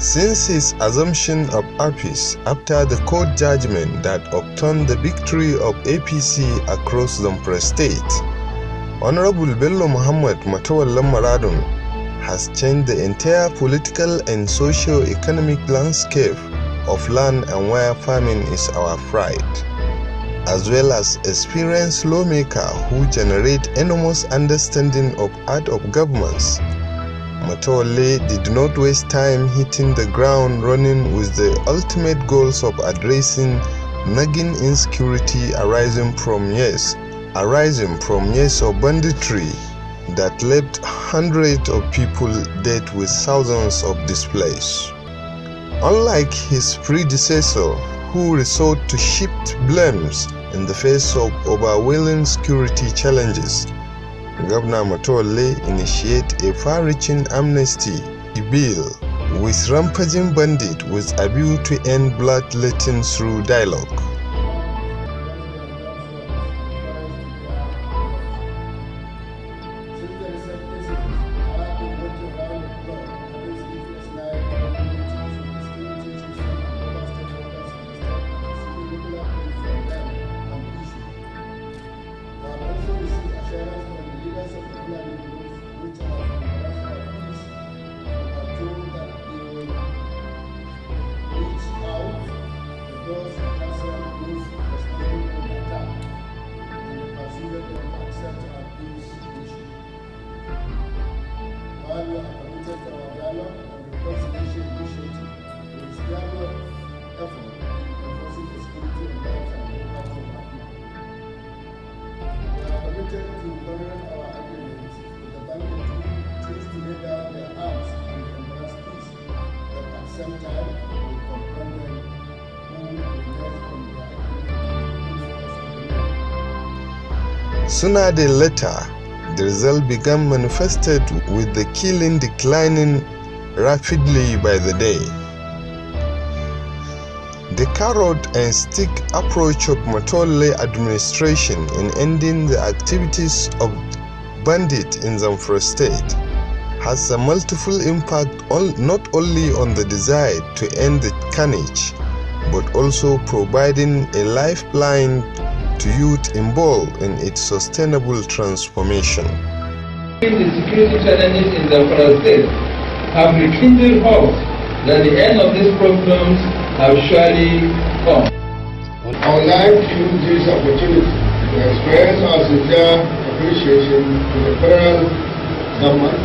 Since his assumption of office after the court judgment that overturned the victory of APC across Zamfara state, Honorable Bello Muhammad Matawallan Maradun has changed the entire political and socio-economic landscape of land and where farming is our pride, as well as experienced lawmaker who generate enormous understanding of art of governance. Matawalle did not waste time hitting the ground running with the ultimate goals of addressing nagging insecurity arising from years of banditry that left hundreds of people dead with thousands of displaced. Unlike his predecessor, who resorted to shift blames in the face of overwhelming security challenges, Governor Matawalle initiated a far-reaching amnesty bill with rampaging bandits with a view to end bloodletting through dialogue. Sooner than later, the result began manifested with the killing declining rapidly by the day. The carrot and stick approach of Matawalle administration in ending the activities of bandits in Zamfara state has a multiple impact not only on the desire to end the carnage, but also providing a lifeline to youth involved in its sustainable transformation. The security challenges in Zamfara state have rekindled hope that the end of these problems have surely come. I would like to use this opportunity to express our sincere appreciation to the federal government,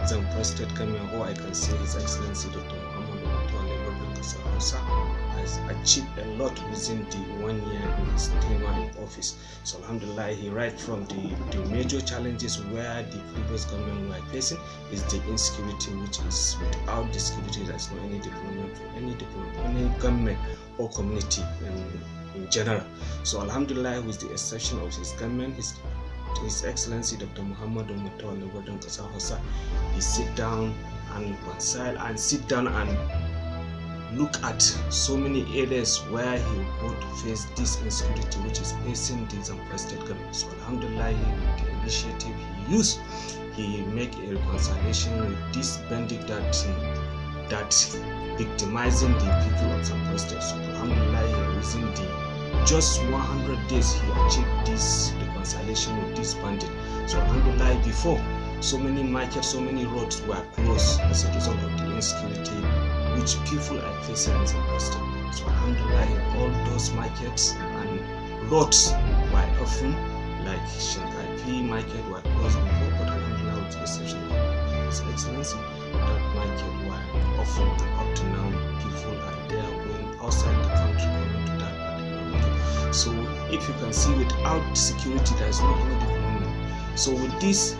Zamfara State Government, or I can say His Excellency Dr. Muhammad has achieved a lot within the 1 year in his tenure in office. So Alhamdulillah, he right from the major challenges where the previous government were facing is the insecurity, which is without the security there is no any development for any government or community in general. So Alhamdulillah, with the exception of his government, His Excellency Dr. Muhammad he sit down and reconcile and sit down and look at so many areas where he would face this insecurity which is facing the Zamfara state government. So Alhamdulillah, with the initiative he used, he make a reconciliation with this bandit that victimizing the people of Zamfara state. So Alhamdulillah, within the just 100 days he achieved this reconciliation with this bandit. So Alhamdulillah, before so many markets, so many roads were closed as a result of the insecurity which people are facing in Zamfara state. So Alhamdulillah, all those markets and roads were often, like Shinkapi market were closed before, but Alhamdulillah, with the exception of His Excellency, that market were open, and up to now people are there going outside the country coming to that particular market. So if you can see, without security there is no any development. So with this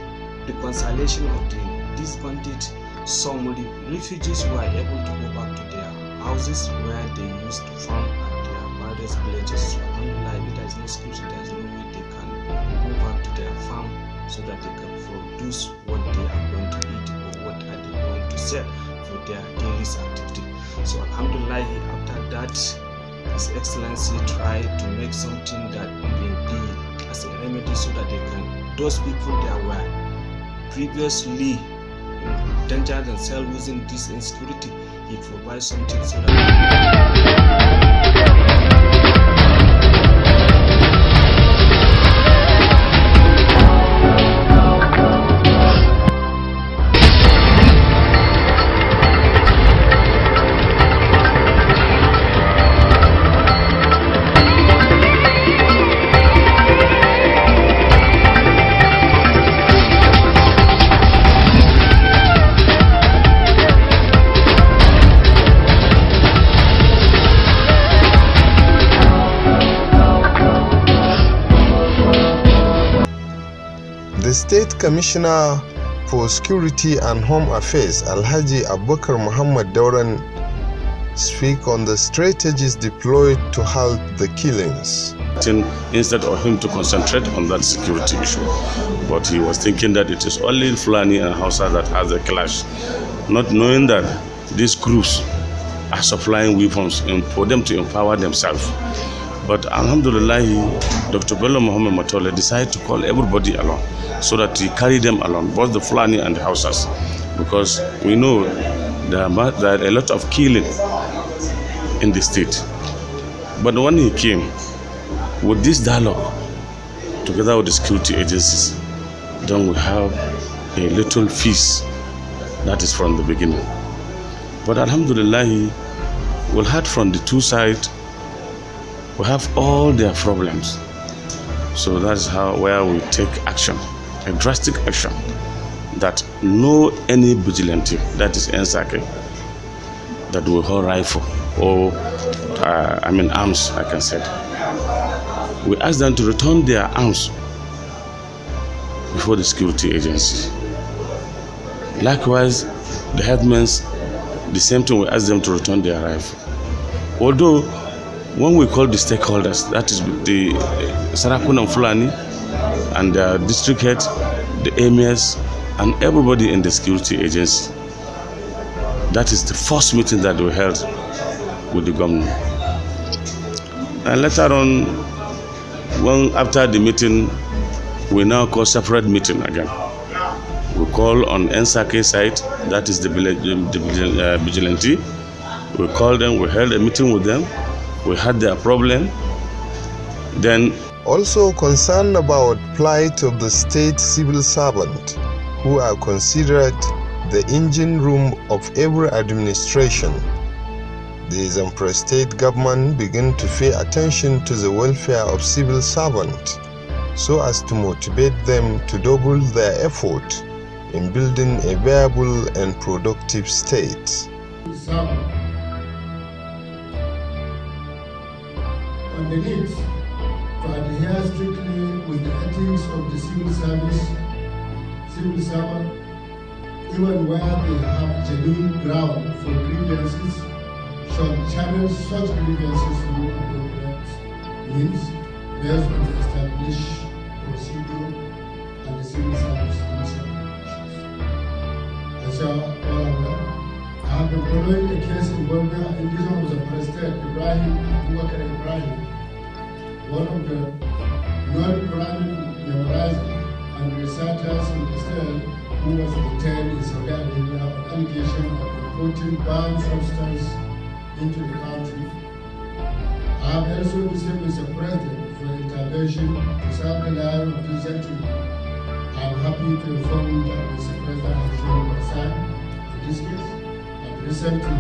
reconciliation of these bandits, some refugees were able to go back to their houses where they used to farm at their various villages. So alhamdulillah, if there is no security, there is no way they can go back to their farm so that they can produce what they are going to eat or what are they going to sell for their daily activity. So alhamdulillah, after that, His Excellency tried to make something that may be as a remedy so that they can, those people that were previously in danger themselves using this insecurity, he provides something so that The State Commissioner for Security and Home Affairs, Alhaji Abubakar Muhammad Dauran, speak on the strategies deployed to halt the killings. Instead of him to concentrate on that security issue, but he was thinking that it is only Fulani and Hausa that has a clash, not knowing that these groups are supplying weapons for them to empower themselves. But alhamdulillah, Dr. Bello Muhammad Matole decided to call everybody along so that he carried them along, both the Fulani and the Hausas, because we know there are a lot of killing in the state. But when he came with this dialogue together with the security agencies, then we have a little feast that is from the beginning. But alhamdulillah, we heard from the two sides, we have all their problems. So that's where we take action, a drastic action, that no any vigilante, that is Insecurity, that will hold rifle or arms, I can say. We ask them to return their arms before the security agency. Likewise, the headmen, the same thing, we ask them to return their rifle. Although, when we call the stakeholders, that is the Sarakun and Fulani and the district head, the emirs, and everybody in the security agency, that is the first meeting that we held with the government. And later on, after the meeting, we now call separate meeting again. We call on Insecurity side, that is the vigilante. We called them, we held a meeting with them. We had their problem. Then also concerned about plight of the state civil servant, who are considered the engine room of every administration, the Zamfara state government began to pay attention to the welfare of civil servants so as to motivate them to double their effort in building a viable and productive state. On the need to adhere strictly with the ethics of the civil servant, even where they have genuine ground for grievances, shall channel such grievances through appropriate means based on the established procedure and the civil service rules and regulations. As you are all aware, I have been following a case involving an individual of the President Abubakar Ibrahim, one of the non-Quranic memorizers and reciters in Israel, who was detained in Saudi Arabia on allegation of importing banned substance into the country. I have also received Mr. President for intervention to save the life of this gentleman. I am happy to inform you that Mr. President has shown concern in this case, and recently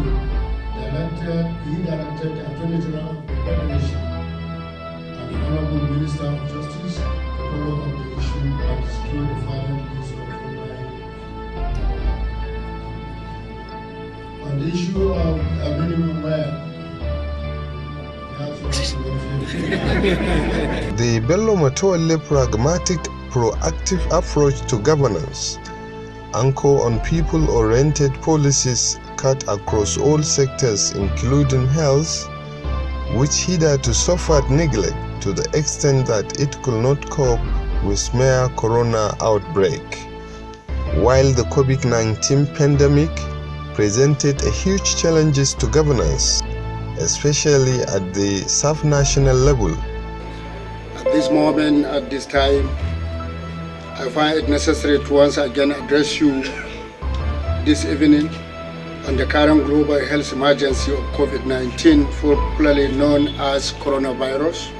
he directed the Attorney General of the Federation and the Honorable Minister of Justice to follow up the issue and secure the final use of on the issue of a minimum wage. The Bello Matowalle Pragmatic proactive approach to governance, anchor on people-oriented policies cut across all sectors including health, which hitherto suffered neglect to the extent that it could not cope with mere corona outbreak. While the COVID-19 pandemic presented a huge challenges to governance, especially at the sub-national level. At this moment, at this time, I find it necessary to once again address you this evening on the current global health emergency of COVID-19, popularly known as coronavirus.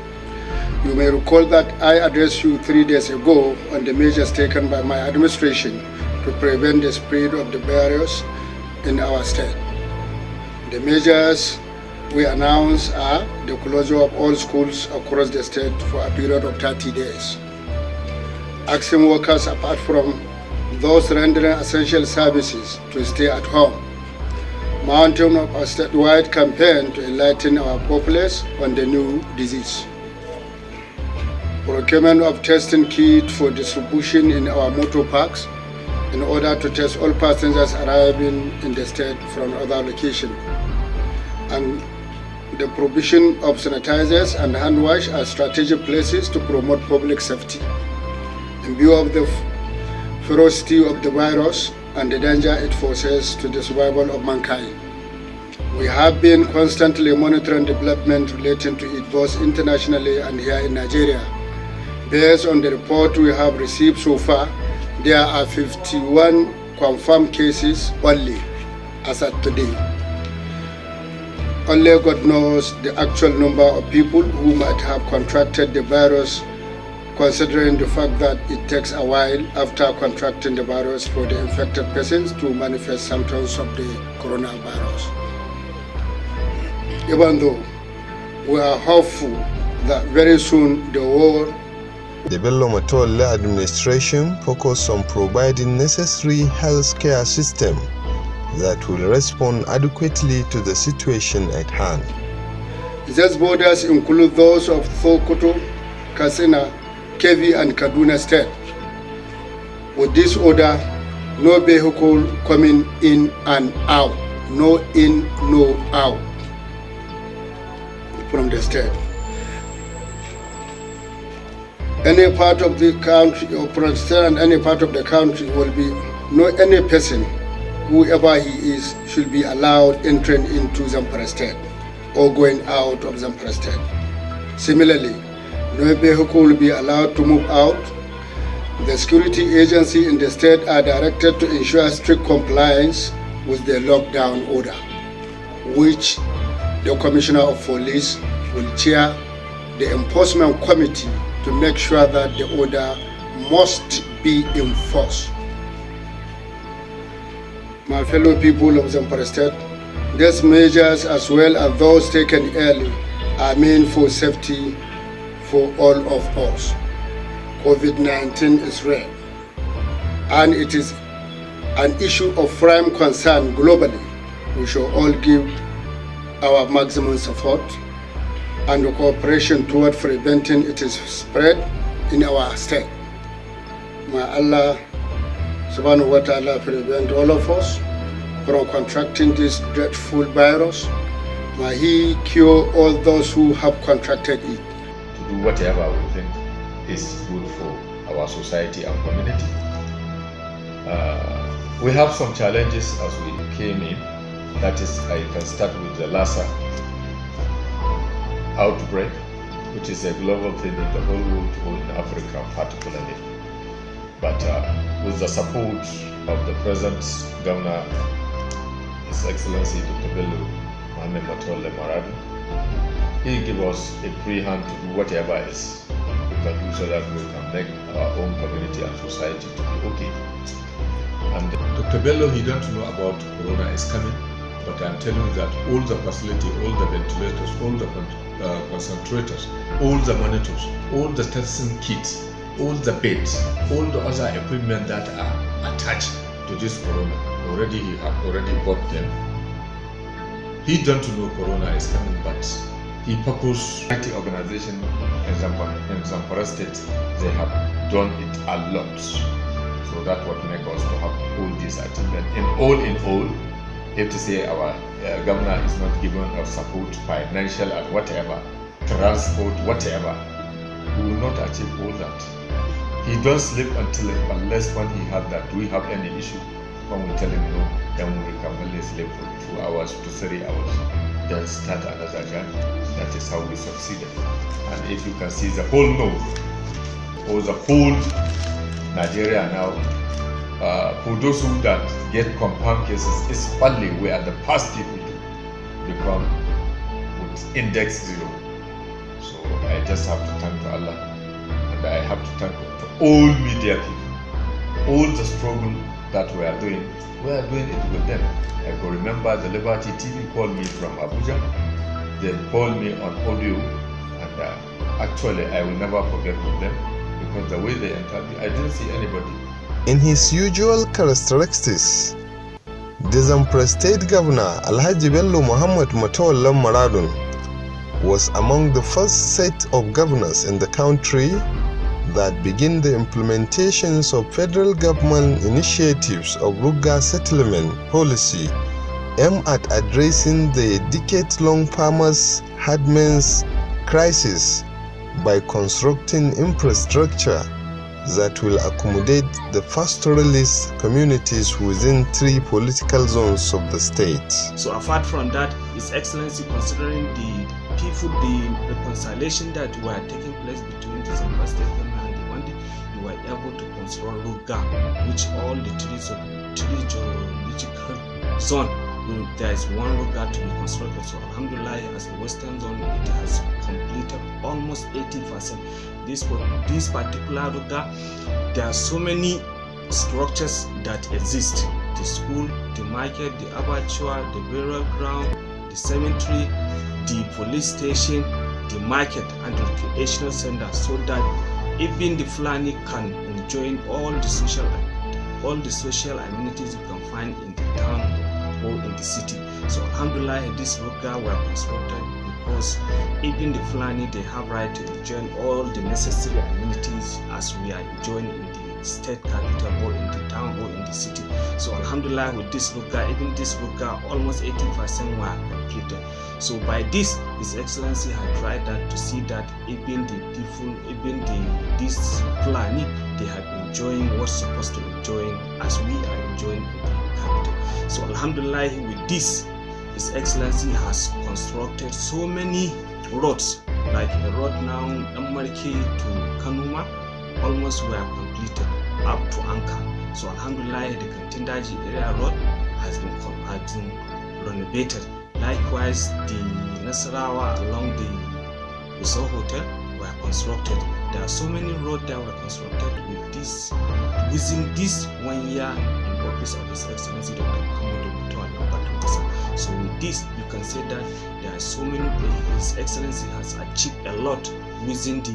You may recall that I addressed you 3 days ago on the measures taken by my administration to prevent the spread of the virus in our state. The measures we announced are the closure of all schools across the state for a period of 30 days. Asking workers, apart from those rendering essential services, to stay at home. Mounting of a statewide campaign to enlighten our populace on the new disease. Procurement of testing kits for distribution in our motor parks in order to test all passengers arriving in the state from other locations. And the provision of sanitizers and hand wash at strategic places to promote public safety. In view of the ferocity of the virus and the danger it poses to the survival of mankind, we have been constantly monitoring development relating to it both internationally and here in Nigeria. Based on the report we have received so far, there are 51 confirmed cases only as at today. Only God knows the actual number of people who might have contracted the virus, considering the fact that it takes a while after contracting the virus for the infected persons to manifest symptoms of the coronavirus. Even though we are hopeful that very soon the world. The Bello Matola administration focused on providing necessary health care system that will respond adequately to the situation at hand. These borders include those of Sokoto, Katsina, Kebbi and Kaduna State. With this order, no vehicle coming in and out, no in, no out from the state. Any part of the country or Protestant and any part of the country will be, no any person, whoever he is, should be allowed entering into Zamfara State or going out of Zamfara State. Similarly, no vehicle will be allowed to move out. The security agency in the state are directed to ensure strict compliance with the lockdown order, which the Commissioner of Police will chair the enforcement committee to make sure that the order must be enforced. My fellow people of Zamfara State, these measures as well as those taken early are meant for safety for all of us. COVID-19 is real and it is an issue of prime concern globally. We shall all give our maximum support and cooperation toward preventing its spread in our state. May Allah subhanahu wa ta'ala prevent all of us from contracting this dreadful virus. May He cure all those who have contracted it. To do whatever we think is good for our society and community. We have some challenges as we came in. That is, I can start with the Lassa outbreak, which is a global thing in the whole world, or in Africa particularly. But with the support of the present Governor, His Excellency Dr. Bello Mohamed Matole Maradu, he gave us a free hand to do whatever else we can do so that we can make our own community and society to be okay. And Dr. Bello, he don't know about Corona is coming, but I'm telling you that all the facility, all the ventilators, all the concentrators, all the monitors, all the testing kits, all the beds, all the other equipment that are attached to this Corona, he have already bought them. He don't know Corona is coming, but he purposed charity organization in Zamfara State. They have done it a lot. So that's what makes us to have all these achievements. In all, if to say our governor is not giving us support, financial and whatever, transport, whatever, we will not achieve all that. He don't sleep unless when he have that. Do we have any issue? When we tell him no, then we can only sleep for 2 hours to 3 hours, then start another journey. That is how we succeeded. And if you can see the whole north, or the whole Nigeria now, for those who that get confirmed cases, it's only we are the first people to become with index 0. So I just have to thank Allah, and I have to thank all media people. All the struggle that we are doing it with them. I can remember the Liberty TV called me from Abuja. They called me on audio, and actually I will never forget with them, because the way they interviewed, I didn't see anybody. In his usual characteristics, the Zamfara State Governor Alhaji Bello Muhammad Matawallan Maradun was among the first set of governors in the country that begin the implementations of federal government initiatives of Ruga settlement policy aimed at addressing the decade-long farmers' herdsmen's crisis by constructing infrastructure that will accommodate the pastoralist communities within 3 political zones of the state. So apart from that, His Excellency, considering the reconciliation that were taking place between the Zamfara State government and the Wandi, you were able to construct Ruga, which all the 3 geological zones, there is one Ruga to be constructed. So alhamdulillah, as the western zone, it has completed almost 80%. This particular Ruga, there are so many structures that exist: the school, the market, the abattoir, the burial ground, the cemetery, the police station, the market, and the recreational center, so that even the Fulani can enjoy all the social amenities you can find in the town or in the city. So alhamdulillah, this Ruga were constructed because even the Fulani, they have right to enjoy all the necessary amenities as we are enjoying in the state capital or in the town or in the city. So alhamdulillah, with this Ruga, even this Ruga, almost 80% were completed. So by this, His Excellency had tried that to see that even the people, this Fulani, they have enjoying what's supposed to enjoy as we are enjoying in the capital. So alhamdulillah, with this, His Excellency has constructed so many roads, like the road now Amarke to Kanuma, almost were completed up to Anka. So alhamdulillah, the Kantindaji area road has been renovated. Likewise, the Nasarawa along the Uso Hotel were constructed. There are so many roads that were constructed with this within this 1 year in office of His Excellency Dr. Muhammad Matawallan. So with this, you can say that there are so many. His Excellency has achieved a lot within the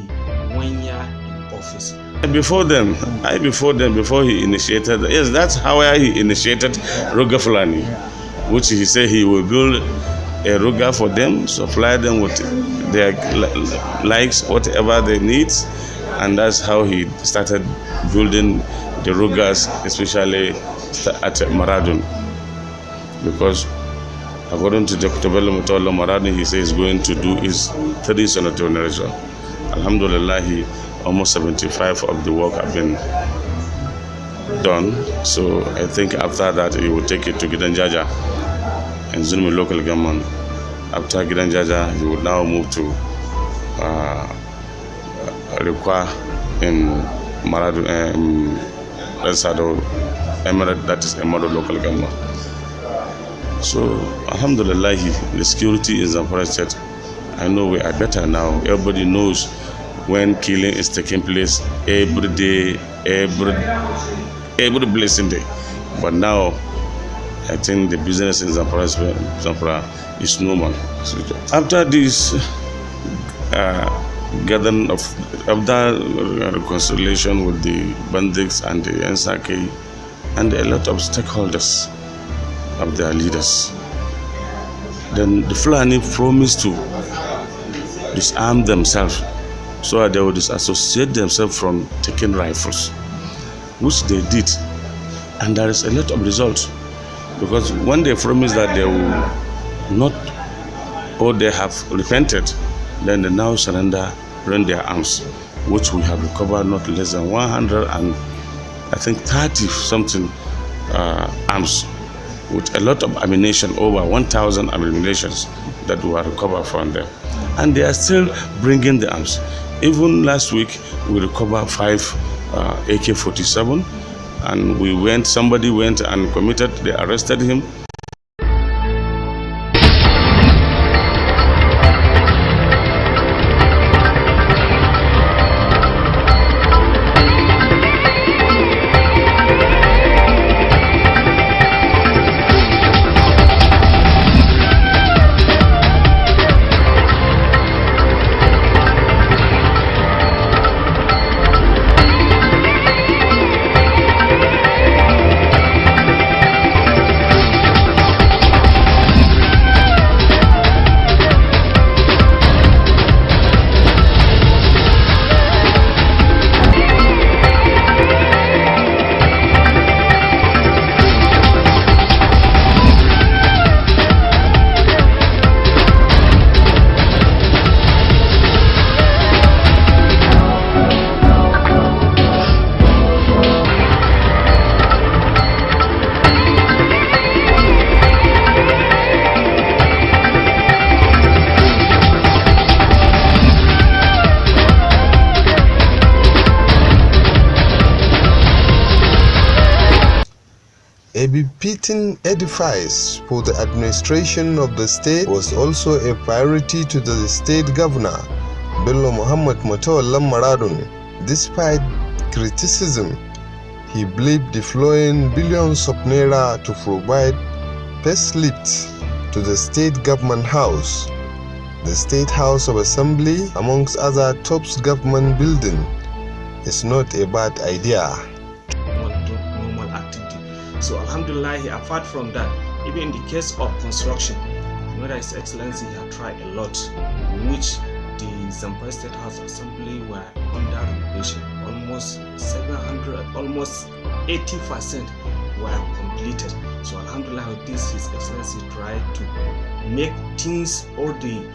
1 year in office. Before he initiated, yes, that's how he initiated Ruga Fulani, which he said he will build a Ruga for them, supply them with their likes, whatever they need, and that's how he started building the Rugas, especially at Maradun, because according to Dr. Bello Matawallan Maradun, he says he's going to do his 3 senatorial. Alhamdulillah, almost 75 of the work have been done. So I think after that, he will take it to Gidanjaja and Zunmi local government. After Gidanjaja, he will now move to Rikwa in Maradun, El Sado, Emirate, that is Emado local government. So alhamdulillah, the security in Zamfara State, I know we are better now. Everybody knows when killing is taking place every day, every blessing day. But now, I think the business in Zamfara is normal. So after this gathering after reconciliation with the bandits and the Insecurity and a lot of stakeholders of their leaders, then the Fulani promised to disarm themselves so that they would disassociate themselves from taking rifles, which they did. And there is a lot of results, because when they promise that they will not, or they have repented, then they now surrender, rend their arms, which we have recovered not less than 100 and I think 30 something arms, with a lot of ammunition, over 1,000 ammunitions that were recovered from them. And they are still bringing the arms. Even last week, we recovered 5 AK-47, and somebody went and committed, they arrested him. A befitting edifice for the administration of the state was also a priority to the state governor, Bello Muhammad Matawallah Maradun. Despite criticism, he believed deploying billions of naira to provide facelifts to the state government house, the State House of Assembly, amongst other top government building, is not a bad idea. Normal activity. So alhamdulillah, apart from that, even in the case of construction, His Excellency had tried a lot, which the Zamfara State House Assembly were under renovation. Almost 700, almost 80% were completed. So alhamdulillah, with this, His Excellency tried to make things, all the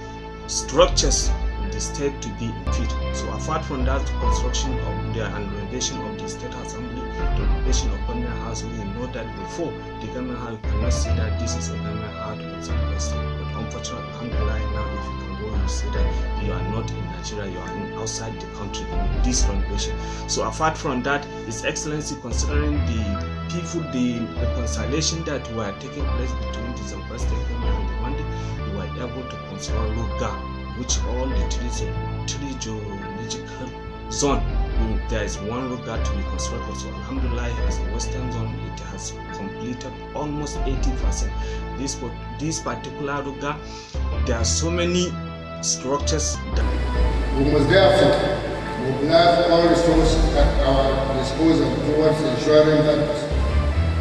structures in the state to be in fit. So apart from that, construction of the and renovation of the State Assembly, the renovation of government house, we know that before the government house, you cannot say that this is a government house in Zamfara State. But unfortunately, alhamdulillah, now if you can go and say that you are not in Nigeria, you are outside the country in this renovation. So apart from that, His Excellency, considering the people, the reconciliation that were taking place between the Zamfara State government and the Mandi, we were able to consider Luga, which all the three geological zone, there is one Luga to be constructed. So alhamdulillah, as a western zone, it has completed almost 80%. This particular Luga, there are so many structures that we must therefore mobilize all resources at our disposal towards ensuring that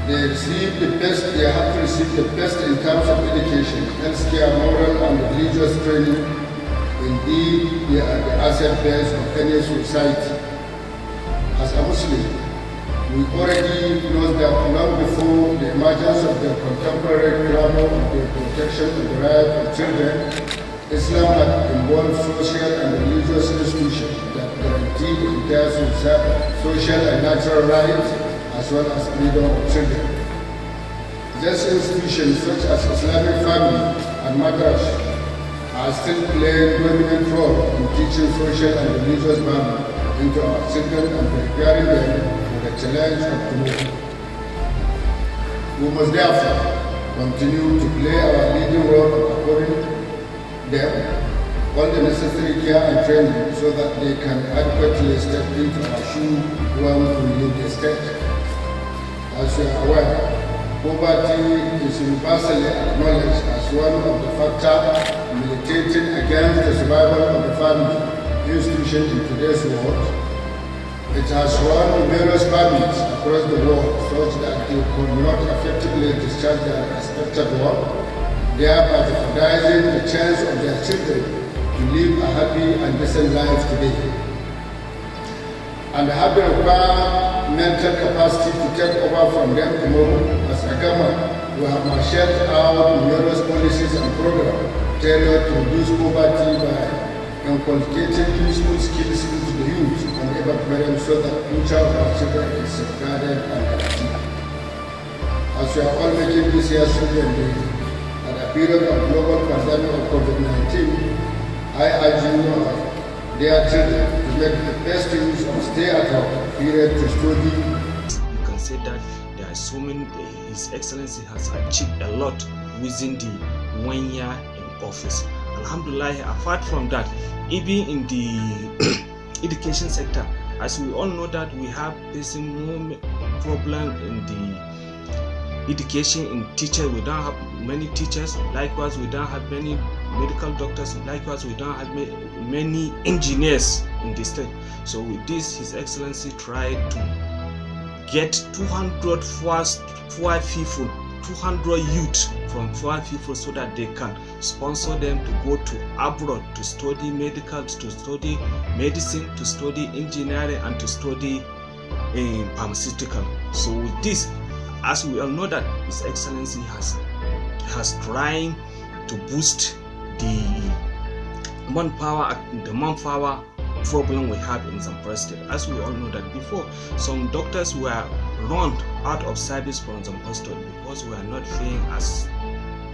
they receive the best, they have to receive the best in terms of education, healthcare, moral and religious training. Indeed, they are the asset base of any society. As a Muslim, we already know that long before the emergence of the contemporary clamor of the protection of the rights of children, Islam had involved social and religious institutions that guarantee the entire social and natural rights as well as freedom of children. These institutions such as Islamic family and madrasa are still playing a dominant role in teaching social and religious values into our children and preparing them for the challenge of tomorrow. We must therefore continue to play our leading role of affording them all the necessary care and training so that they can adequately step into our shoes when we leave the state. As you are aware, poverty is universally acknowledged as one of the factors militating against the survival of the family institution in today's world. It has run various families across the world such that they could not effectively discharge their expected work, thereby jeopardizing the chance of their children to live a happy and decent life today. And have the required mental capacity to take over from them tomorrow. As a government, we have marshaled out numerous policies and programs tailored to reduce poverty by inculcating useful skills into the youth and ever parents so that future of our children is safeguarded and guaranteed. As we are all making this year's Children's Day, at a period of global pandemic of COVID-19, I urge you, dear children, to make the best use of stay-at-home period to study. You can say that there are so many, His Excellency has achieved a lot within the 1 year in office. Alhamdulillah, apart from that, even in the education sector, as we all know that we have facing more problem in the education in teachers. We don't have many teachers. Likewise, we don't have many medical doctors. Likewise, we don't have many engineers in the state. So with this, His Excellency tried to get 200 poor people, 200 youth from poor people, so that they can sponsor them to go to abroad to study medical, to study medicine, to study engineering, and to study pharmaceutical. So with this, as we all know that His Excellency has trying to boost the manpower problem we have in Zamfara State. As we all know that before, some doctors were run out of service from Zamfara State because we are not paying as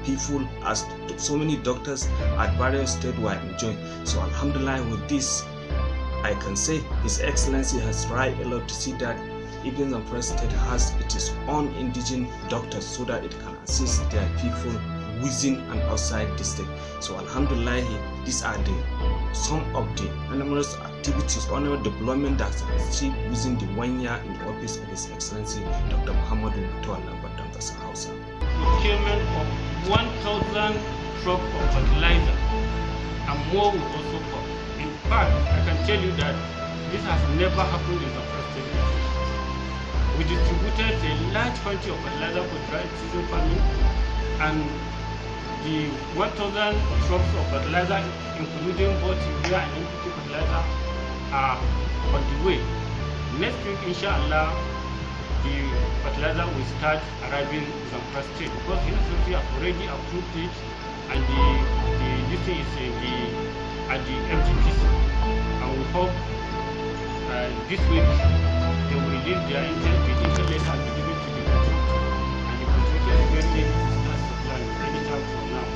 people as so many doctors at various states were enjoying. So alhamdulillah, with this, I can say His Excellency has tried a lot to see that even Zamfara State has its own indigenous doctors so that it can assist their people within and outside the state. So alhamdulillah, these are some of the numerous activities or development that achieved within the 1 year in office of His Excellency Dr. Muhammadu Mutawalla Badamtas Hausa. Procurement of 1,000 trucks of fertilizer and more will also come. In fact, I can tell you that this has never happened in the first state. We distributed a large quantity of fertilizer for dry season farming, and the 1,000 trucks of fertilizer, including both urea and NPK fertilizer, are on the way. Next week, inshallah, the fertilizer will start arriving in Zamfara State because Insecurity have already approved it, and this thing is at the FGPC, and we hope this week they will release their intent letter and be given to the contractor, and the contractor is very ready to start supplying anytime from now.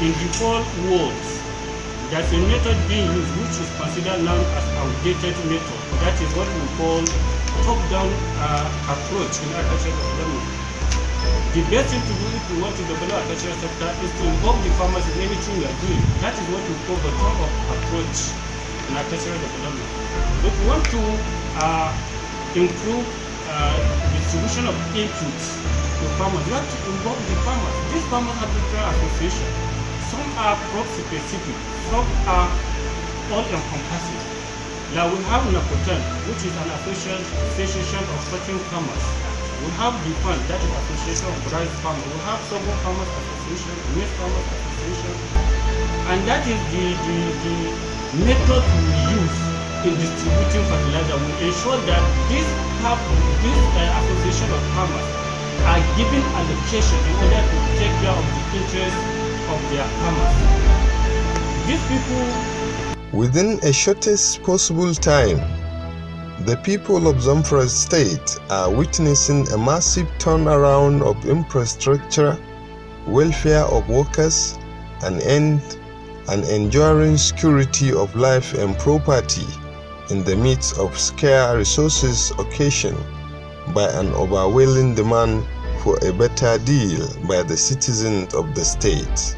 In the whole world, there's a method being used which is considered now as outdated method. That is what we call top-down approach in agriculture development. The best thing to do if we want to develop agriculture sector is to involve the farmers in anything we are doing. That is what we call the top-up approach in agriculture development. If we want to improve distribution of inputs to farmers, we have to involve the farmers. These farmers have different associations. Some are crop specific, some are all encompassing. Now we have NACOTAN, which is an association of cotton farmers. We have the FAN, that is Association of Rice Farmers. We have Sorghum Farmers Association, Maize Farmers Association, and that is the method we use in distributing fertilizer. We ensure that this association of farmers are given allocation in order to take care of the interests of their farmers. These people, within a shortest possible time, the people of Zamfara State are witnessing a massive turnaround of infrastructure, welfare of workers, and enduring security of life and property in the midst of scarce resources occasioned by an overwhelming demand for a better deal by the citizens of the state.